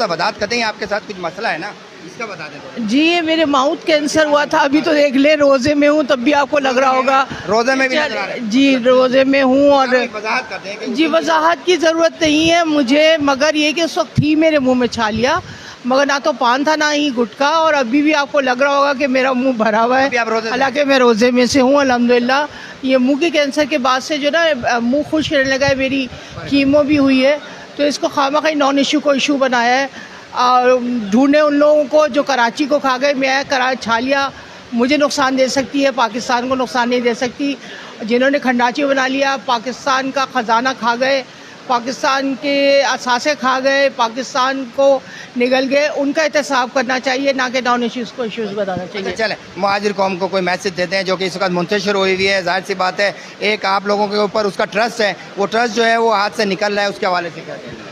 वजाहत करते हैं, आपके साथ कुछ मसला है ना, इसका बता दें थोड़ा। जी ये मेरे माउथ कैंसर हुआ था, अभी तो देख ले रोजे में हूँ, तब भी आपको लग रहा होगा। रोजे में भी नजर आ रहा है। जी रोजे में हूँ और वजाहत करते हैं कि जी वजाहत की ज़रूरत नहीं है मुझे, मगर ये कि उस वक्त थी मेरे मुंह में छालिया, मगर ना तो पान था ना ही गुटखा, और अभी भी आपको लग रहा होगा कि मेरा मुंह भरा हुआ अभी आप रोजे है, से- हालांकि मैं रोजे में से हूँ अल्हम्दुलिल्लाह। ये मुंह के कैंसर के बाद से जो ना मुंह खुश रहने लगा है, मेरी कीमो भी हुई है, तो इसको खामखा नॉन इशू को इशू बनाया है। और ढूंढे उन लोगों को जो कराची को खा गए, मैं छालिया मुझे नुकसान दे सकती है, पाकिस्तान को नुकसान नहीं दे सकती। जिन्होंने खंडाची बना लिया, पाकिस्तान का ख़जाना खा गए, पाकिस्तान के असासे खा गए, पाकिस्तान को निगल गए, उनका एहतसाब करना चाहिए, ना कि नॉन इश्यूज़ को इश्यूज़ बनाना चाहिए। चले मुहाजिर कौम को कोई मैसेज देते हैं जो कि इस वक्त मुंतशिर हुई हुई है। जाहिर सी बात है, एक आप लोगों के ऊपर उसका ट्रस्ट है, वो ट्रस्ट जो है वो हाथ से निकल रहा है, उसके हवाले से क्या कहेंगे?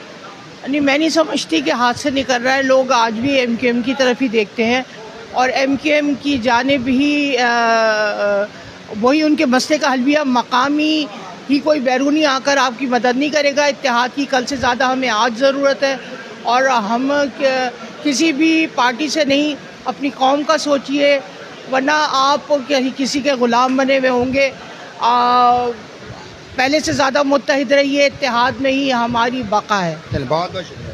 नहीं, मैं नहीं समझती कि हाथ से निकल रहा है, लोग आज भी MQM की तरफ ही देखते हैं, और MQM की जानिब ही वही उनके मसले का हल भी है। मकामी ही कोई बैरूनी आकर आपकी मदद नहीं करेगा, इत्तेहाद की कल से ज़्यादा हमें आज ज़रूरत है, और हम किसी भी पार्टी से नहीं, अपनी कौम का सोचिए, वरना आप किसी के ग़ुलाम बने हुए होंगे। पहले से ज़्यादा मुत्तहिद रहिए, इत्तेहाद में ही हमारी बका है। चलिए बहुत बहुत शुक्रिया।